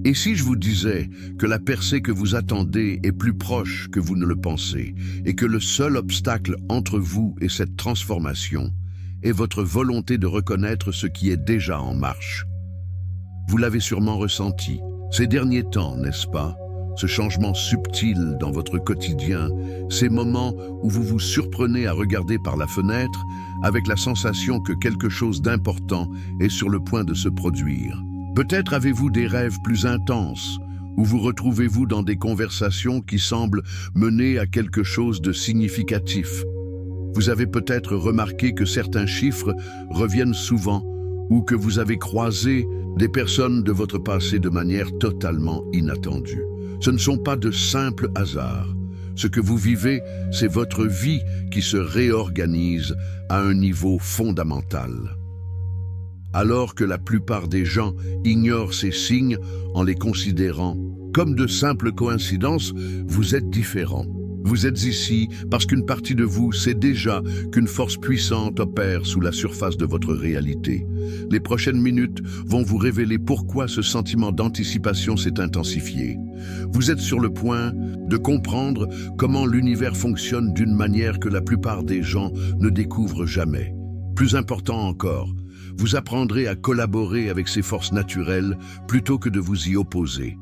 Et si je vous disais que la percée que vous attendez est plus proche que vous ne le pensez, et que le seul obstacle entre vous et cette transformation est votre volonté de reconnaître ce qui est déjà en marche? Vous l'avez sûrement ressenti ces derniers temps, n'est-ce pas? Ce changement subtil dans votre quotidien, ces moments où vous vous surprenez à regarder par la fenêtre avec la sensation que quelque chose d'important est sur le point de se produire. Peut-être avez-vous des rêves plus intenses, ou vous retrouvez-vous dans des conversations qui semblent mener à quelque chose de significatif. Vous avez peut-être remarqué que certains chiffres reviennent souvent, ou que vous avez croisé des personnes de votre passé de manière totalement inattendue. Ce ne sont pas de simples hasards. Ce que vous vivez, c'est votre vie qui se réorganise à un niveau fondamental. Alors que la plupart des gens ignorent ces signes en les considérant comme de simples coïncidences, vous êtes différent. Vous êtes ici parce qu'une partie de vous sait déjà qu'une force puissante opère sous la surface de votre réalité. Les prochaines minutes vont vous révéler pourquoi ce sentiment d'anticipation s'est intensifié. Vous êtes sur le point de comprendre comment l'univers fonctionne d'une manière que la plupart des gens ne découvrent jamais. Plus important encore, vous apprendrez à collaborer avec ces forces naturelles plutôt que de vous y opposer.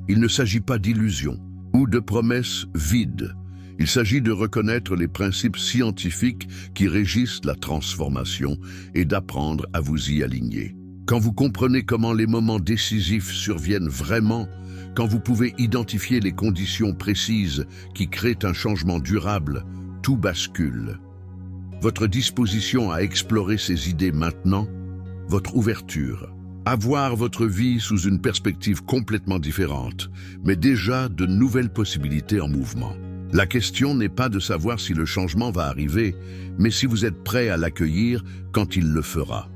Il ne s'agit pas d'illusions ou de promesses vides. Il s'agit de reconnaître les principes scientifiques qui régissent la transformation et d'apprendre à vous y aligner. Quand vous comprenez comment les moments décisifs surviennent vraiment, quand vous pouvez identifier les conditions précises qui créent un changement durable, tout bascule. Votre disposition à explorer ces idées maintenant, votre ouverture, à voir votre vie sous une perspective complètement différente, mais déjà de nouvelles possibilités en mouvement. La question n'est pas de savoir si le changement va arriver, mais si vous êtes prêt à l'accueillir quand il le fera.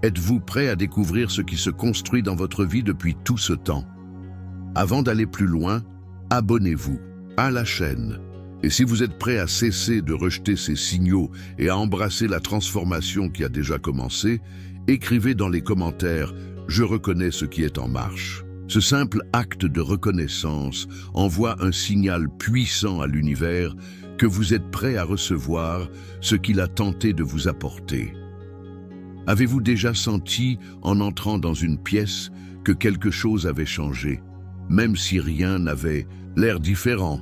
Êtes-vous prêt à découvrir ce qui se construit dans votre vie depuis tout ce temps? Avant d'aller plus loin, abonnez-vous à la chaîne. Et si vous êtes prêt à cesser de rejeter ces signaux et à embrasser la transformation qui a déjà commencé, écrivez dans les commentaires « Je reconnais ce qui est en marche ». Ce simple acte de reconnaissance envoie un signal puissant à l'univers que vous êtes prêt à recevoir ce qu'il a tenté de vous apporter. Avez-vous déjà senti, en entrant dans une pièce, que quelque chose avait changé, même si rien n'avait l'air différent?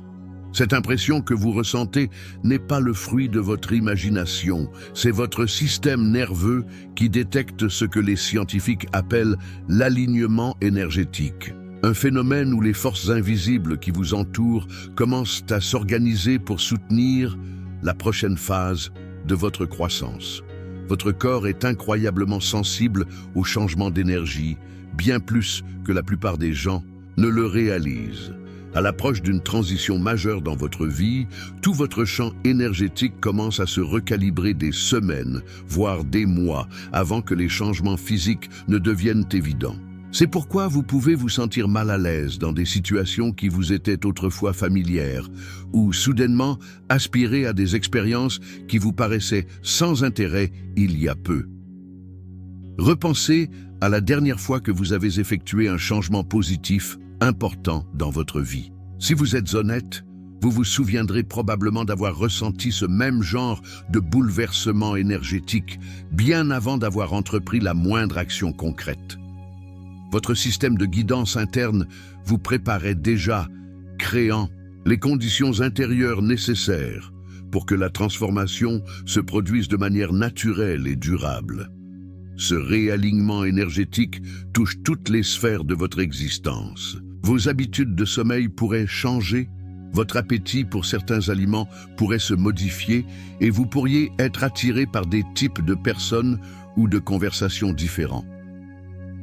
Cette impression que vous ressentez n'est pas le fruit de votre imagination, c'est votre système nerveux qui détecte ce que les scientifiques appellent l'alignement énergétique. Un phénomène où les forces invisibles qui vous entourent commencent à s'organiser pour soutenir la prochaine phase de votre croissance. Votre corps est incroyablement sensible aux changements d'énergie, bien plus que la plupart des gens ne le réalisent. À l'approche d'une transition majeure dans votre vie, tout votre champ énergétique commence à se recalibrer des semaines, voire des mois, avant que les changements physiques ne deviennent évidents. C'est pourquoi vous pouvez vous sentir mal à l'aise dans des situations qui vous étaient autrefois familières, ou soudainement aspirer à des expériences qui vous paraissaient sans intérêt il y a peu. Repensez à la dernière fois que vous avez effectué un changement positif important dans votre vie. Si vous êtes honnête, vous vous souviendrez probablement d'avoir ressenti ce même genre de bouleversement énergétique bien avant d'avoir entrepris la moindre action concrète. Votre système de guidance interne vous préparait déjà, créant les conditions intérieures nécessaires pour que la transformation se produise de manière naturelle et durable. Ce réalignement énergétique touche toutes les sphères de votre existence. Vos habitudes de sommeil pourraient changer, votre appétit pour certains aliments pourrait se modifier et vous pourriez être attiré par des types de personnes ou de conversations différents.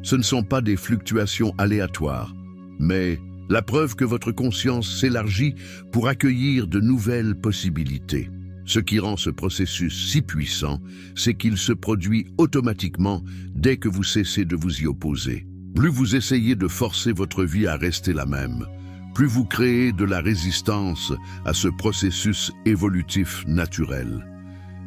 Ce ne sont pas des fluctuations aléatoires, mais la preuve que votre conscience s'élargit pour accueillir de nouvelles possibilités. Ce qui rend ce processus si puissant, c'est qu'il se produit automatiquement dès que vous cessez de vous y opposer. Plus vous essayez de forcer votre vie à rester la même, plus vous créez de la résistance à ce processus évolutif naturel.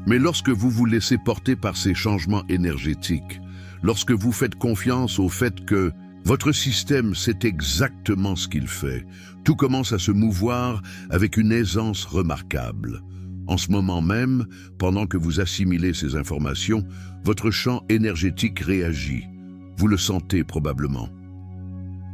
Mais lorsque vous vous laissez porter par ces changements énergétiques, lorsque vous faites confiance au fait que Votre système sait exactement ce qu'il fait. Tout commence à se mouvoir avec une aisance remarquable. En ce moment même, pendant que vous assimilez ces informations, votre champ énergétique réagit. Vous le sentez probablement.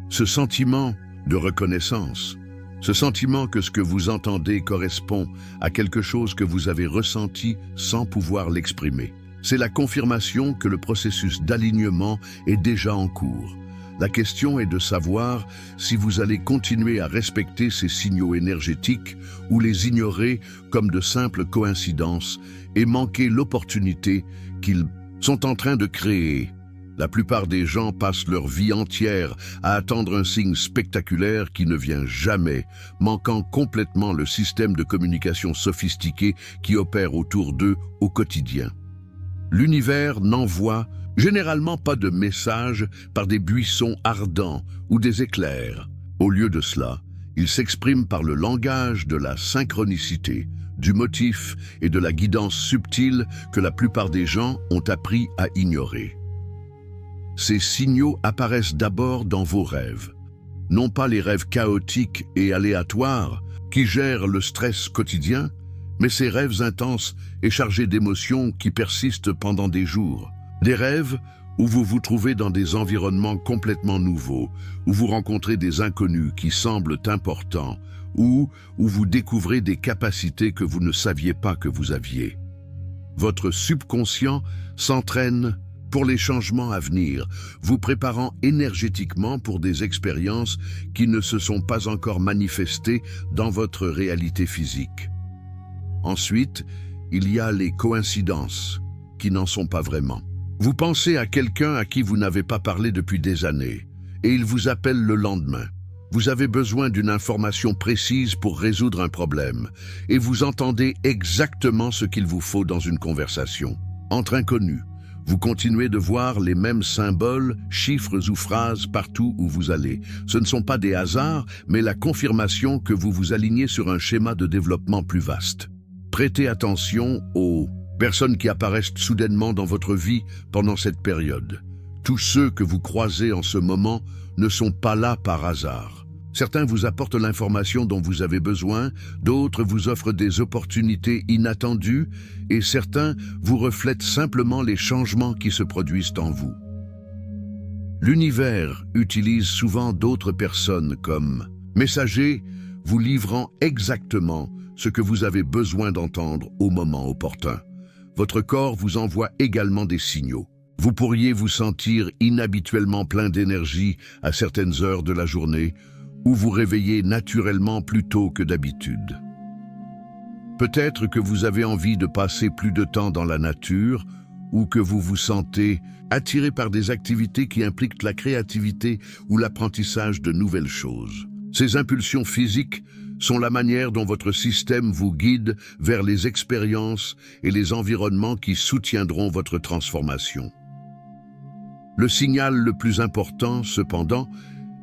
Ce sentiment de reconnaissance, ce sentiment que ce que vous entendez correspond à quelque chose que vous avez ressenti sans pouvoir l'exprimer, c'est la confirmation que le processus d'alignement est déjà en cours. La question est de savoir si vous allez continuer à respecter ces signaux énergétiques ou les ignorer comme de simples coïncidences et manquer l'opportunité qu'ils sont en train de créer. La plupart des gens passent leur vie entière à attendre un signe spectaculaire qui ne vient jamais, manquant complètement le système de communication sophistiqué qui opère autour d'eux au quotidien. L'univers n'envoie généralement pas de messages par des buissons ardents ou des éclairs. Au lieu de cela, il s'exprime par le langage de la synchronicité, du motif et de la guidance subtile que la plupart des gens ont appris à ignorer. Ces signaux apparaissent d'abord dans vos rêves. Non pas les rêves chaotiques et aléatoires qui gèrent le stress quotidien, mais ces rêves intenses et chargés d'émotions qui persistent pendant des jours. Des rêves où vous vous trouvez dans des environnements complètement nouveaux, où vous rencontrez des inconnus qui semblent importants, ou où vous découvrez des capacités que vous ne saviez pas que vous aviez. Votre subconscient s'entraîne pour les changements à venir, vous préparant énergétiquement pour des expériences qui ne se sont pas encore manifestées dans votre réalité physique. Ensuite, il y a les coïncidences, qui n'en sont pas vraiment. Vous pensez à quelqu'un à qui vous n'avez pas parlé depuis des années, et il vous appelle le lendemain. Vous avez besoin d'une information précise pour résoudre un problème, et vous entendez exactement ce qu'il vous faut dans une conversation. Entre inconnus, vous continuez de voir les mêmes symboles, chiffres ou phrases partout où vous allez. Ce ne sont pas des hasards, mais la confirmation que vous vous alignez sur un schéma de développement plus vaste. Prêtez attention aux personnes qui apparaissent soudainement dans votre vie pendant cette période. Tous ceux que vous croisez en ce moment ne sont pas là par hasard. Certains vous apportent l'information dont vous avez besoin, d'autres vous offrent des opportunités inattendues et certains vous reflètent simplement les changements qui se produisent en vous. L'univers utilise souvent d'autres personnes comme messagers, vous livrant exactement ce que vous avez besoin d'entendre au moment opportun. Votre corps vous envoie également des signaux. Vous pourriez vous sentir inhabituellement plein d'énergie à certaines heures de la journée ou vous réveiller naturellement plus tôt que d'habitude. Peut-être que vous avez envie de passer plus de temps dans la nature ou que vous vous sentez attiré par des activités qui impliquent la créativité ou l'apprentissage de nouvelles choses. Ces impulsions physiques sont la manière dont votre système vous guide vers les expériences et les environnements qui soutiendront votre transformation. Le signal le plus important, cependant,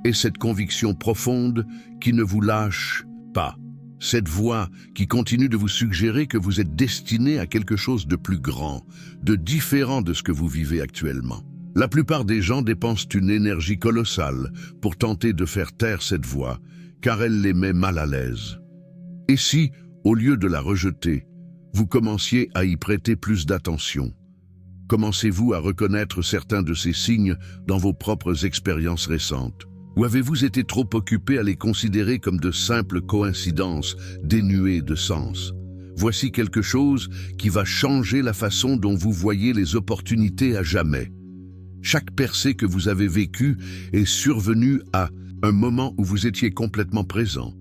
est cette conviction profonde qui ne vous lâche pas. Cette voix qui continue de vous suggérer que vous êtes destiné à quelque chose de plus grand, de différent de ce que vous vivez actuellement. La plupart des gens dépensent une énergie colossale pour tenter de faire taire cette voix, car elle les met mal à l'aise. Et si, au lieu de la rejeter, vous commenciez à y prêter plus d'attention? Commencez-vous à reconnaître certains de ces signes dans vos propres expériences récentes? Ou avez-vous été trop occupé à les considérer comme de simples coïncidences dénuées de sens? Voici quelque chose qui va changer la façon dont vous voyez les opportunités à jamais. Chaque percée que vous avez vécue est survenue à un moment où vous étiez complètement présent,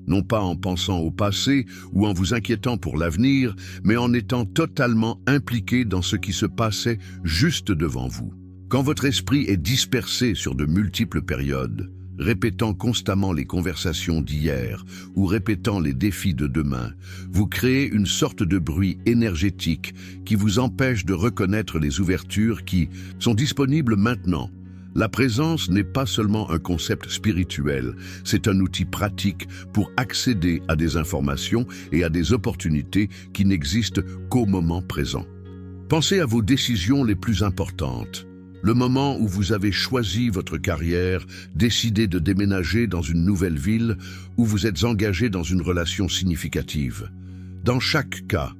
non pas en pensant au passé ou en vous inquiétant pour l'avenir, mais en étant totalement impliqué dans ce qui se passait juste devant vous. Quand votre esprit est dispersé sur de multiples périodes, répétant constamment les conversations d'hier ou répétant les défis de demain, vous créez une sorte de bruit énergétique qui vous empêche de reconnaître les ouvertures qui sont disponibles maintenant. La présence n'est pas seulement un concept spirituel, c'est un outil pratique pour accéder à des informations et à des opportunités qui n'existent qu'au moment présent. Pensez à vos décisions les plus importantes. Le moment où vous avez choisi votre carrière, décidé de déménager dans une nouvelle ville, où vous êtes engagé dans une relation significative. Dans chaque cas,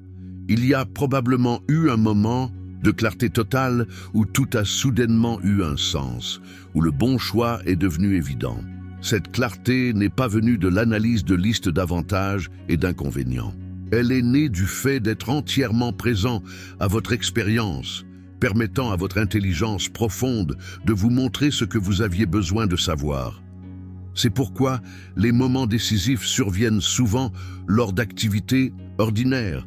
il y a probablement eu un moment de clarté totale où tout a soudainement eu un sens, où le bon choix est devenu évident. Cette clarté n'est pas venue de l'analyse de listes d'avantages et d'inconvénients. Elle est née du fait d'être entièrement présent à votre expérience, permettant à votre intelligence profonde de vous montrer ce que vous aviez besoin de savoir. C'est pourquoi les moments décisifs surviennent souvent lors d'activités ordinaires.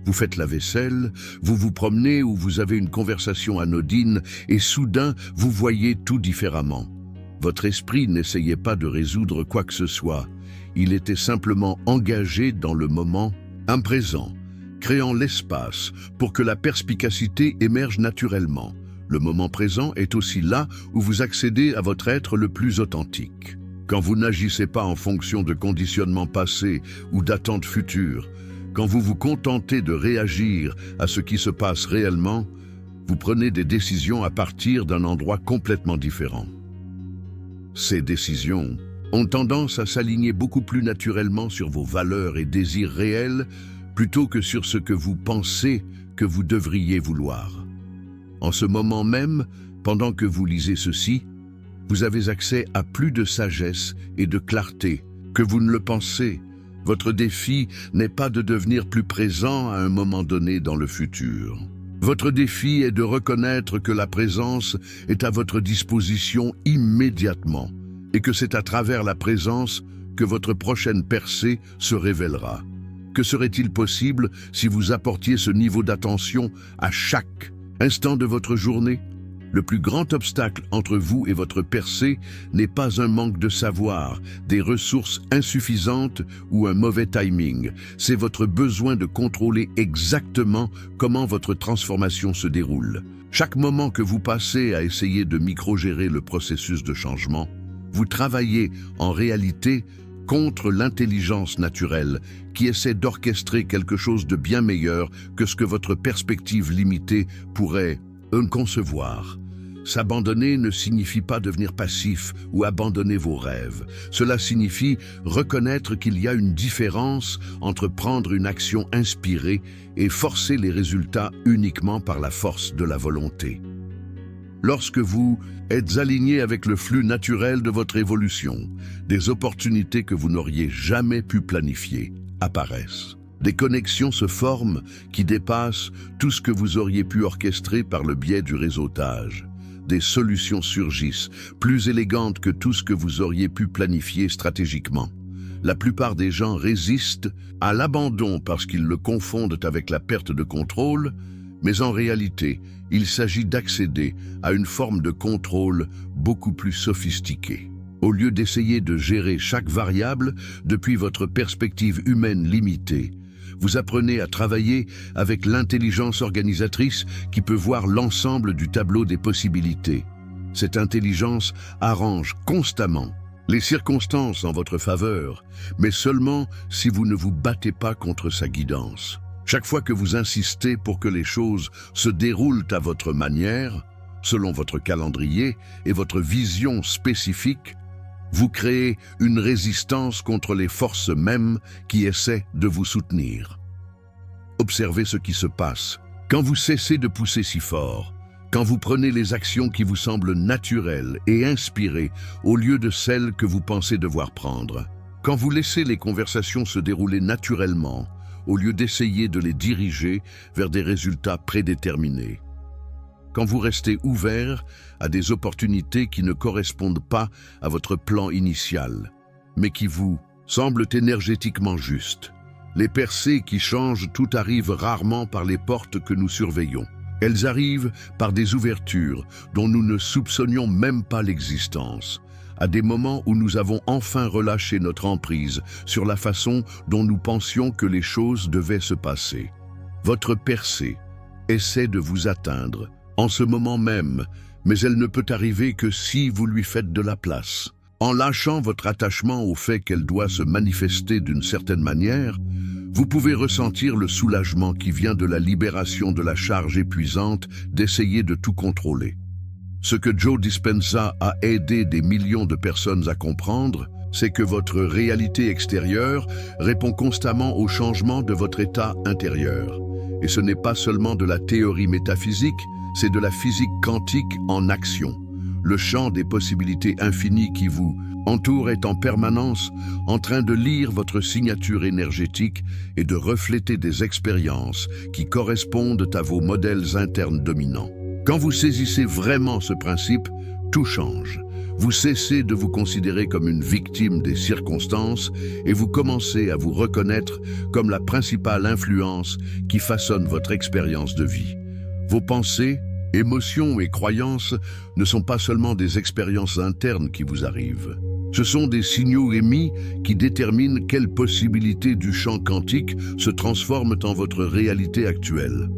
Vous faites la vaisselle, vous vous promenez ou vous avez une conversation anodine et soudain vous voyez tout différemment. Votre esprit n'essayait pas de résoudre quoi que ce soit. Il était simplement engagé dans le moment présent, créant l'espace pour que la perspicacité émerge naturellement. Le moment présent est aussi là où vous accédez à votre être le plus authentique. Quand vous n'agissez pas en fonction de conditionnements passés ou d'attentes futures, quand vous vous contentez de réagir à ce qui se passe réellement, vous prenez des décisions à partir d'un endroit complètement différent. Ces décisions ont tendance à s'aligner beaucoup plus naturellement sur vos valeurs et désirs réels plutôt que sur ce que vous pensez que vous devriez vouloir. En ce moment même, pendant que vous lisez ceci, vous avez accès à plus de sagesse et de clarté que vous ne le pensez. Votre défi n'est pas de devenir plus présent à un moment donné dans le futur. Votre défi est de reconnaître que la présence est à votre disposition immédiatement et que c'est à travers la présence que votre prochaine percée se révélera. Que serait-il possible si vous apportiez ce niveau d'attention à chaque instant de votre journée? Le plus grand obstacle entre vous et votre percée n'est pas un manque de savoir, des ressources insuffisantes ou un mauvais timing. C'est votre besoin de contrôler exactement comment votre transformation se déroule. Chaque moment que vous passez à essayer de micro-gérer le processus de changement, vous travaillez en réalité contre l'intelligence naturelle qui essaie d'orchestrer quelque chose de bien meilleur que ce que votre perspective limitée pourrait concevoir. S'abandonner ne signifie pas devenir passif ou abandonner vos rêves. Cela signifie reconnaître qu'il y a une différence entre prendre une action inspirée et forcer les résultats uniquement par la force de la volonté. Lorsque vous êtes aligné avec le flux naturel de votre évolution, des opportunités que vous n'auriez jamais pu planifier apparaissent. Des connexions se forment qui dépassent tout ce que vous auriez pu orchestrer par le biais du réseautage. Des solutions surgissent, plus élégantes que tout ce que vous auriez pu planifier stratégiquement. La plupart des gens résistent à l'abandon parce qu'ils le confondent avec la perte de contrôle, mais en réalité, il s'agit d'accéder à une forme de contrôle beaucoup plus sophistiquée. Au lieu d'essayer de gérer chaque variable depuis votre perspective humaine limitée, vous apprenez à travailler avec l'intelligence organisatrice qui peut voir l'ensemble du tableau des possibilités. Cette intelligence arrange constamment les circonstances en votre faveur, mais seulement si vous ne vous battez pas contre sa guidance. Chaque fois que vous insistez pour que les choses se déroulent à votre manière, selon votre calendrier et votre vision spécifique, vous créez une résistance contre les forces mêmes qui essaient de vous soutenir. Observez ce qui se passe. Quand vous cessez de pousser si fort, quand vous prenez les actions qui vous semblent naturelles et inspirées au lieu de celles que vous pensez devoir prendre, quand vous laissez les conversations se dérouler naturellement, au lieu d'essayer de les diriger vers des résultats prédéterminés. Quand vous restez ouvert à des opportunités qui ne correspondent pas à votre plan initial, mais qui vous semblent énergétiquement justes. Les percées qui changent tout arrivent rarement par les portes que nous surveillons. Elles arrivent par des ouvertures dont nous ne soupçonnions même pas l'existence, à des moments où nous avons enfin relâché notre emprise sur la façon dont nous pensions que les choses devaient se passer. Votre percée essaie de vous atteindre en ce moment même, mais elle ne peut arriver que si vous lui faites de la place. En lâchant votre attachement au fait qu'elle doit se manifester d'une certaine manière, vous pouvez ressentir le soulagement qui vient de la libération de la charge épuisante d'essayer de tout contrôler. Ce que Joe Dispenza a aidé des millions de personnes à comprendre, c'est que votre réalité extérieure répond constamment au changement de votre état intérieur. Et ce n'est pas seulement de la théorie métaphysique, c'est de la physique quantique en action. Le champ des possibilités infinies qui vous entoure est en permanence en train de lire votre signature énergétique et de refléter des expériences qui correspondent à vos modèles internes dominants. Quand vous saisissez vraiment ce principe, tout change. Vous cessez de vous considérer comme une victime des circonstances et vous commencez à vous reconnaître comme la principale influence qui façonne votre expérience de vie. Vos pensées, émotions et croyances ne sont pas seulement des expériences internes qui vous arrivent. Ce sont des signaux émis qui déterminent quelles possibilités du champ quantique se transforment en votre réalité actuelle.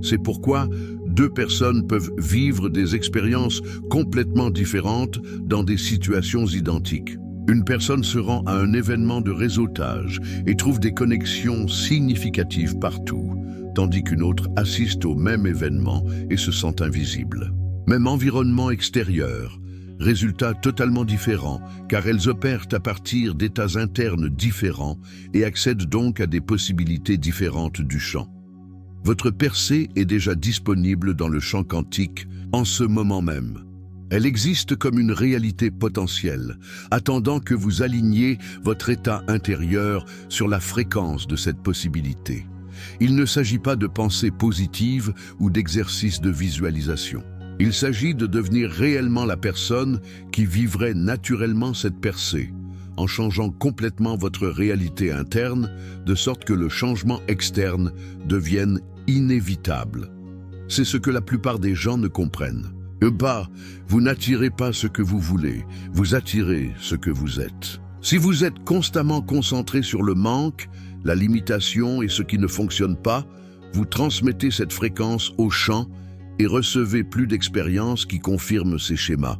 C'est pourquoi deux personnes peuvent vivre des expériences complètement différentes dans des situations identiques. Une personne se rend à un événement de réseautage et trouve des connexions significatives partout, tandis qu'une autre assiste au même événement et se sent invisible. Même environnement extérieur, résultats totalement différents, car elles opèrent à partir d'états internes différents et accèdent donc à des possibilités différentes du champ. Votre percée est déjà disponible dans le champ quantique en ce moment même. Elle existe comme une réalité potentielle, attendant que vous aligniez votre état intérieur sur la fréquence de cette possibilité. Il ne s'agit pas de pensée positive ou d'exercice de visualisation. Il s'agit de devenir réellement la personne qui vivrait naturellement cette percée, en changeant complètement votre réalité interne, de sorte que le changement externe devienne inévitable. C'est ce que la plupart des gens ne comprennent. Vous n'attirez pas ce que vous voulez, vous attirez ce que vous êtes. Si vous êtes constamment concentré sur le manque, la limitation et ce qui ne fonctionne pas, vous transmettez cette fréquence au champ et recevez plus d'expériences qui confirment ces schémas.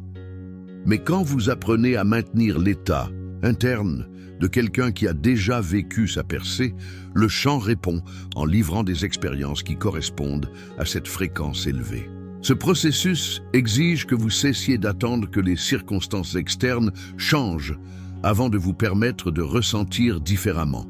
Mais quand vous apprenez à maintenir l'état interne de quelqu'un qui a déjà vécu sa percée, le champ répond en livrant des expériences qui correspondent à cette fréquence élevée. Ce processus exige que vous cessiez d'attendre que les circonstances externes changent avant de vous permettre de ressentir différemment.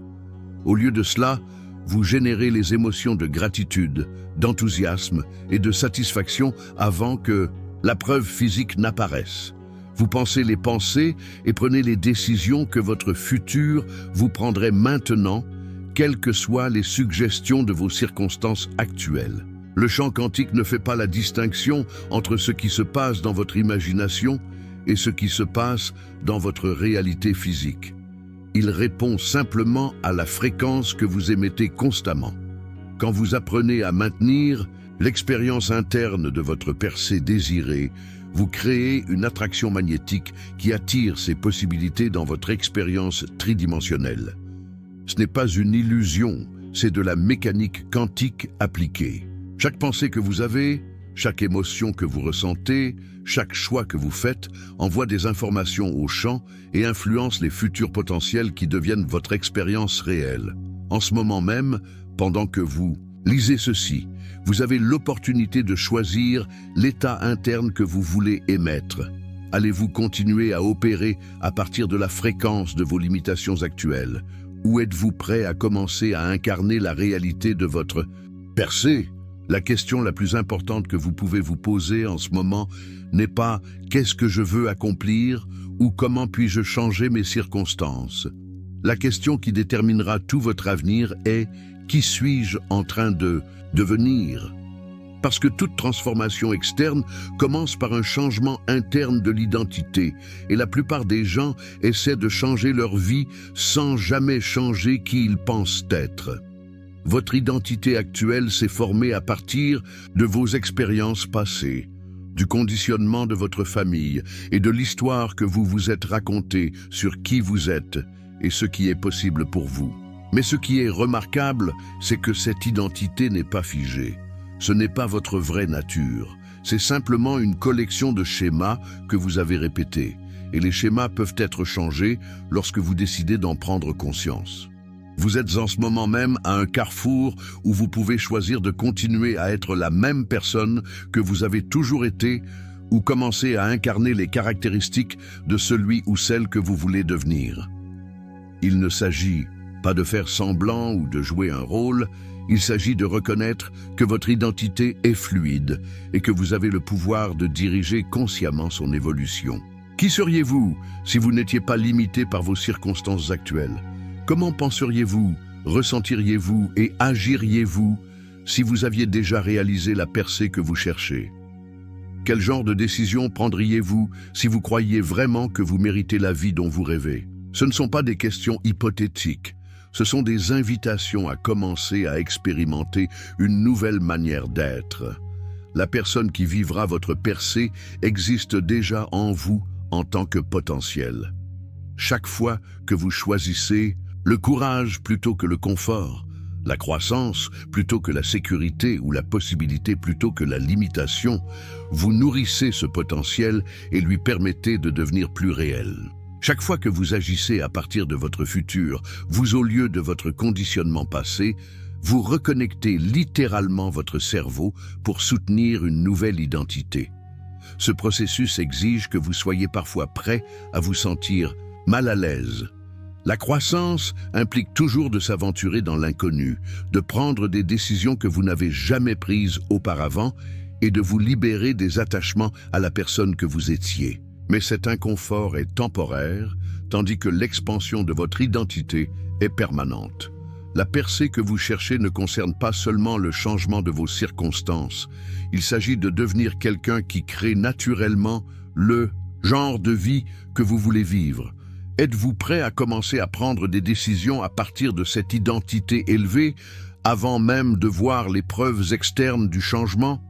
Au lieu de cela, vous générez les émotions de gratitude, d'enthousiasme et de satisfaction avant que la preuve physique n'apparaisse. Vous pensez les pensées et prenez les décisions que votre futur vous prendrait maintenant, quelles que soient les suggestions de vos circonstances actuelles. Le champ quantique ne fait pas la distinction entre ce qui se passe dans votre imagination et ce qui se passe dans votre réalité physique. Il répond simplement à la fréquence que vous émettez constamment. Quand vous apprenez à maintenir l'expérience interne de votre percée désirée, vous créez une attraction magnétique qui attire ces possibilités dans votre expérience tridimensionnelle. Ce n'est pas une illusion, c'est de la mécanique quantique appliquée. Chaque pensée que vous avez, chaque émotion que vous ressentez, chaque choix que vous faites envoie des informations au champ et influence les futurs potentiels qui deviennent votre expérience réelle. En ce moment même, pendant que vous lisez ceci, vous avez l'opportunité de choisir l'état interne que vous voulez émettre. Allez-vous continuer à opérer à partir de la fréquence de vos limitations actuelles? Ou êtes-vous prêt à commencer à incarner la réalité de votre percée? La question la plus importante que vous pouvez vous poser en ce moment n'est pas « qu'est-ce que je veux accomplir » ou « comment puis-je changer mes circonstances ». La question qui déterminera tout votre avenir est « qui suis-je en train de devenir ?» Parce que toute transformation externe commence par un changement interne de l'identité et la plupart des gens essaient de changer leur vie sans jamais changer qui ils pensent être. Votre identité actuelle s'est formée à partir de vos expériences passées, du conditionnement de votre famille et de l'histoire que vous vous êtes racontée sur qui vous êtes et ce qui est possible pour vous. Mais ce qui est remarquable, c'est que cette identité n'est pas figée. Ce n'est pas votre vraie nature. C'est simplement une collection de schémas que vous avez répétés. Et les schémas peuvent être changés lorsque vous décidez d'en prendre conscience. Vous êtes en ce moment même à un carrefour où vous pouvez choisir de continuer à être la même personne que vous avez toujours été ou commencez à incarner les caractéristiques de celui ou celle que vous voulez devenir. Il ne s'agit pas de faire semblant ou de jouer un rôle, il s'agit de reconnaître que votre identité est fluide et que vous avez le pouvoir de diriger consciemment son évolution. Qui seriez-vous si vous n'étiez pas limité par vos circonstances actuelles? Comment penseriez-vous, ressentiriez-vous et agiriez-vous si vous aviez déjà réalisé la percée que vous cherchez? Quel genre de décision prendriez-vous si vous croyiez vraiment que vous méritez la vie dont vous rêvez? Ce ne sont pas des questions hypothétiques, ce sont des invitations à commencer à expérimenter une nouvelle manière d'être. La personne qui vivra votre percée existe déjà en vous en tant que potentiel. Chaque fois que vous choisissez le courage plutôt que le confort, la croissance plutôt que la sécurité ou la possibilité plutôt que la limitation, vous nourrissez ce potentiel et lui permettez de devenir plus réel. Chaque fois que vous agissez à partir de votre futur, vous au lieu de votre conditionnement passé, vous reconnectez littéralement votre cerveau pour soutenir une nouvelle identité. Ce processus exige que vous soyez parfois prêt à vous sentir mal à l'aise. La croissance implique toujours de s'aventurer dans l'inconnu, de prendre des décisions que vous n'avez jamais prises auparavant et de vous libérer des attachements à la personne que vous étiez. Mais cet inconfort est temporaire, tandis que l'expansion de votre identité est permanente. La percée que vous cherchez ne concerne pas seulement le changement de vos circonstances. Il s'agit de devenir quelqu'un qui crée naturellement le genre de vie que vous voulez vivre. Êtes-vous prêt à commencer à prendre des décisions à partir de cette identité élevée, avant même de voir les preuves externes du changement?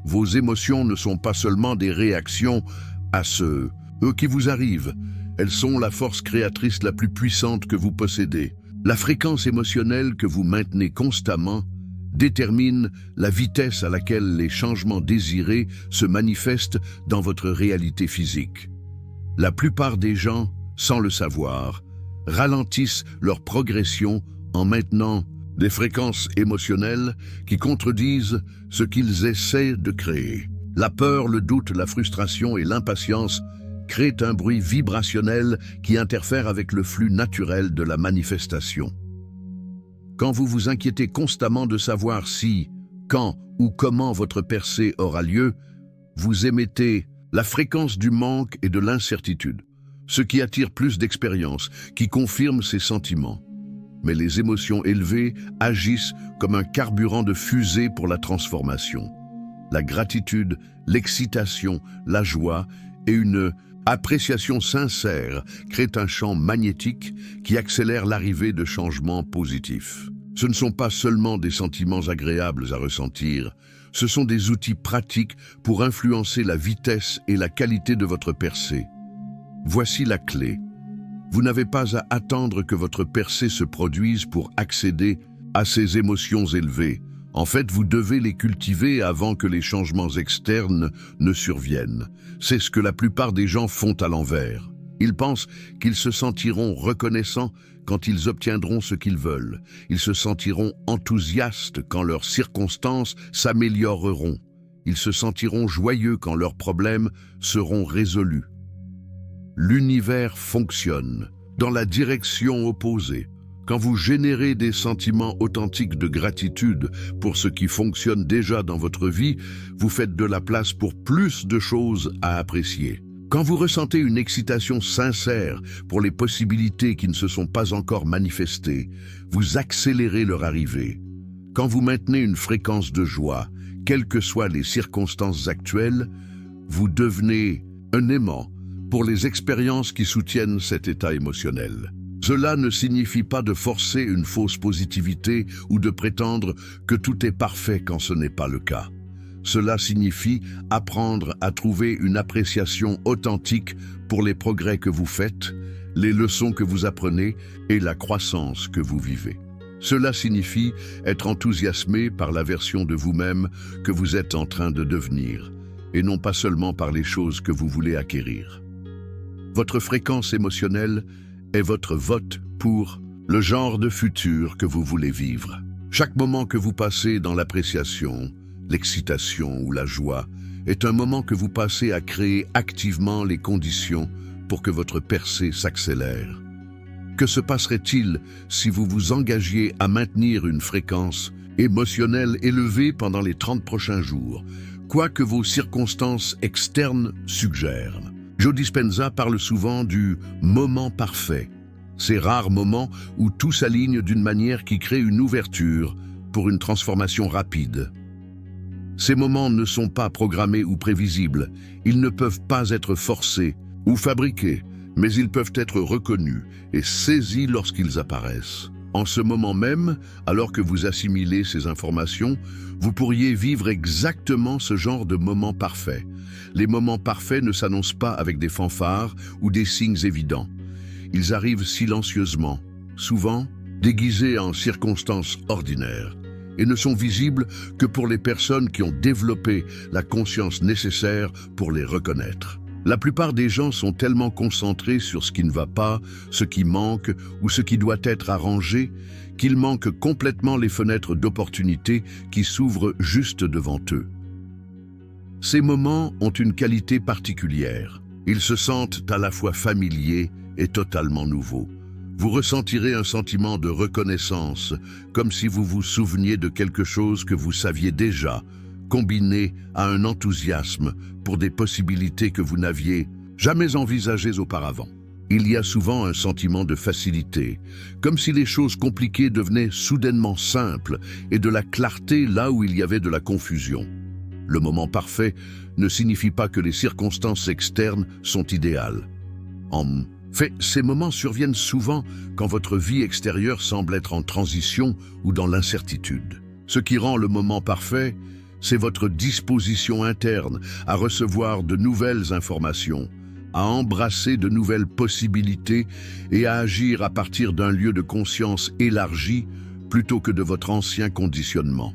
Vos émotions ne sont pas seulement des réactions à ce qui vous arrive. Elles sont la force créatrice la plus puissante que vous possédez. La fréquence émotionnelle que vous maintenez constamment détermine la vitesse à laquelle les changements désirés se manifestent dans votre réalité physique. La plupart des gens, sans le savoir, ralentissent leur progression en maintenant des fréquences émotionnelles qui contredisent ce qu'ils essaient de créer. La peur, le doute, la frustration et l'impatience créent un bruit vibrationnel qui interfère avec le flux naturel de la manifestation. Quand vous vous inquiétez constamment de savoir si, quand ou comment votre percée aura lieu, vous émettez la fréquence du manque et de l'incertitude, ce qui attire plus d'expérience, qui confirme ces sentiments. Mais les émotions élevées agissent comme un carburant de fusée pour la transformation. La gratitude, l'excitation, la joie et une appréciation sincère créent un champ magnétique qui accélère l'arrivée de changements positifs. Ce ne sont pas seulement des sentiments agréables à ressentir, ce sont des outils pratiques pour influencer la vitesse et la qualité de votre percée. Voici la clé. Vous n'avez pas à attendre que votre percée se produise pour accéder à ces émotions élevées. En fait, vous devez les cultiver avant que les changements externes ne surviennent. C'est ce que la plupart des gens font à l'envers. Ils pensent qu'ils se sentiront reconnaissants quand ils obtiendront ce qu'ils veulent. Ils se sentiront enthousiastes quand leurs circonstances s'amélioreront. Ils se sentiront joyeux quand leurs problèmes seront résolus. L'univers fonctionne dans la direction opposée. Quand vous générez des sentiments authentiques de gratitude pour ce qui fonctionne déjà dans votre vie, vous faites de la place pour plus de choses à apprécier. Quand vous ressentez une excitation sincère pour les possibilités qui ne se sont pas encore manifestées, vous accélérez leur arrivée. Quand vous maintenez une fréquence de joie, quelles que soient les circonstances actuelles, vous devenez un aimant pour les expériences qui soutiennent cet état émotionnel. Cela ne signifie pas de forcer une fausse positivité ou de prétendre que tout est parfait quand ce n'est pas le cas. Cela signifie apprendre à trouver une appréciation authentique pour les progrès que vous faites, les leçons que vous apprenez et la croissance que vous vivez. Cela signifie être enthousiasmé par la version de vous-même que vous êtes en train de devenir, et non pas seulement par les choses que vous voulez acquérir. Votre fréquence émotionnelle est votre vote pour le genre de futur que vous voulez vivre. Chaque moment que vous passez dans l'appréciation, l'excitation ou la joie est un moment que vous passez à créer activement les conditions pour que votre percée s'accélère. Que se passerait-il si vous vous engagiez à maintenir une fréquence émotionnelle élevée pendant les 30 prochains jours, quoi que vos circonstances externes suggèrent? Joe Dispenza parle souvent du moment parfait, ces rares moments où tout s'aligne d'une manière qui crée une ouverture pour une transformation rapide. Ces moments ne sont pas programmés ou prévisibles, ils ne peuvent pas être forcés ou fabriqués, mais ils peuvent être reconnus et saisis lorsqu'ils apparaissent. En ce moment même, alors que vous assimilez ces informations, vous pourriez vivre exactement ce genre de moment parfait. Les moments parfaits ne s'annoncent pas avec des fanfares ou des signes évidents. Ils arrivent silencieusement, souvent déguisés en circonstances ordinaires, et ne sont visibles que pour les personnes qui ont développé la conscience nécessaire pour les reconnaître. La plupart des gens sont tellement concentrés sur ce qui ne va pas, ce qui manque ou ce qui doit être arrangé, qu'ils manquent complètement les fenêtres d'opportunité qui s'ouvrent juste devant eux. Ces moments ont une qualité particulière. Ils se sentent à la fois familiers et totalement nouveaux. Vous ressentirez un sentiment de reconnaissance, comme si vous vous souveniez de quelque chose que vous saviez déjà, combiné à un enthousiasme pour des possibilités que vous n'aviez jamais envisagées auparavant. Il y a souvent un sentiment de facilité, comme si les choses compliquées devenaient soudainement simples et de la clarté là où il y avait de la confusion. Le moment parfait ne signifie pas que les circonstances externes sont idéales. En fait, ces moments surviennent souvent quand votre vie extérieure semble être en transition ou dans l'incertitude. Ce qui rend le moment parfait, c'est votre disposition interne à recevoir de nouvelles informations, à embrasser de nouvelles possibilités et à agir à partir d'un lieu de conscience élargi plutôt que de votre ancien conditionnement.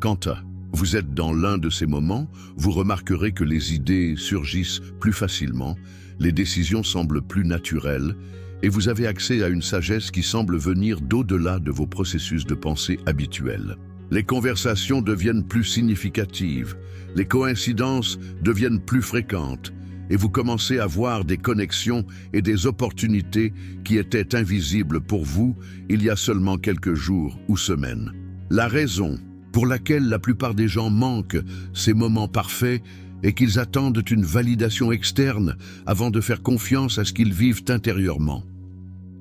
Quand vous êtes dans l'un de ces moments, vous remarquerez que les idées surgissent plus facilement, les décisions semblent plus naturelles et vous avez accès à une sagesse qui semble venir d'au-delà de vos processus de pensée habituels. Les conversations deviennent plus significatives, les coïncidences deviennent plus fréquentes et vous commencez à voir des connexions et des opportunités qui étaient invisibles pour vous il y a seulement quelques jours ou semaines. La raison pour laquelle la plupart des gens manquent ces moments parfaits est qu'ils attendent une validation externe avant de faire confiance à ce qu'ils vivent intérieurement.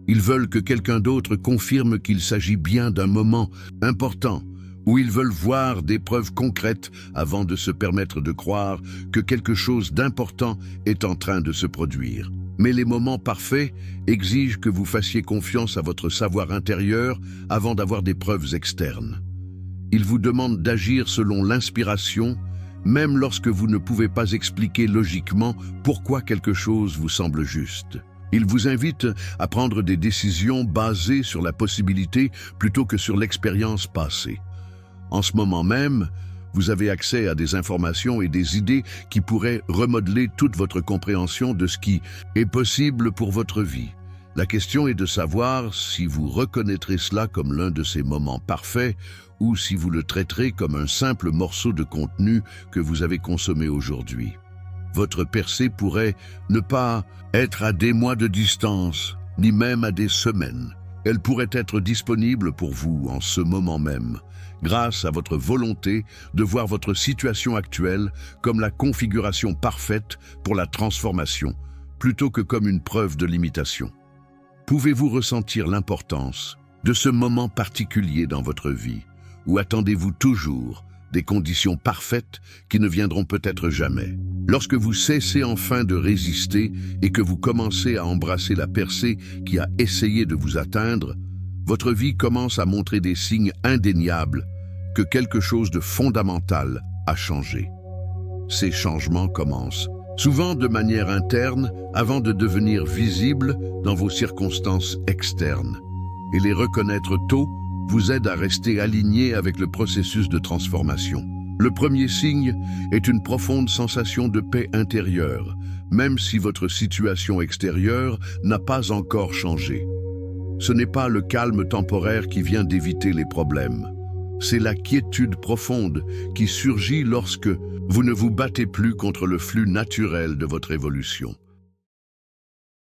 Ils veulent que quelqu'un d'autre confirme qu'il s'agit bien d'un moment important, ou ils veulent voir des preuves concrètes avant de se permettre de croire que quelque chose d'important est en train de se produire. Mais les moments parfaits exigent que vous fassiez confiance à votre savoir intérieur avant d'avoir des preuves externes. Ils vous demandent d'agir selon l'inspiration, même lorsque vous ne pouvez pas expliquer logiquement pourquoi quelque chose vous semble juste. Ils vous invitent à prendre des décisions basées sur la possibilité plutôt que sur l'expérience passée. En ce moment même, vous avez accès à des informations et des idées qui pourraient remodeler toute votre compréhension de ce qui est possible pour votre vie. La question est de savoir si vous reconnaîtrez cela comme l'un de ces moments parfaits ou si vous le traiterez comme un simple morceau de contenu que vous avez consommé aujourd'hui. Votre percée pourrait ne pas être à des mois de distance, ni même à des semaines. Elle pourrait être disponible pour vous en ce moment même, grâce à votre volonté de voir votre situation actuelle comme la configuration parfaite pour la transformation, plutôt que comme une preuve de limitation. Pouvez-vous ressentir l'importance de ce moment particulier dans votre vie, ou attendez-vous toujours des conditions parfaites qui ne viendront peut-être jamais? Lorsque vous cessez enfin de résister et que vous commencez à embrasser la percée qui a essayé de vous atteindre, votre vie commence à montrer des signes indéniables que quelque chose de fondamental a changé. Ces changements commencent souvent de manière interne avant de devenir visibles dans vos circonstances externes. Et les reconnaître tôt vous aide à rester aligné avec le processus de transformation. Le premier signe est une profonde sensation de paix intérieure, même si votre situation extérieure n'a pas encore changé. Ce n'est pas le calme temporaire qui vient d'éviter les problèmes. C'est la quiétude profonde qui surgit lorsque vous ne vous battez plus contre le flux naturel de votre évolution.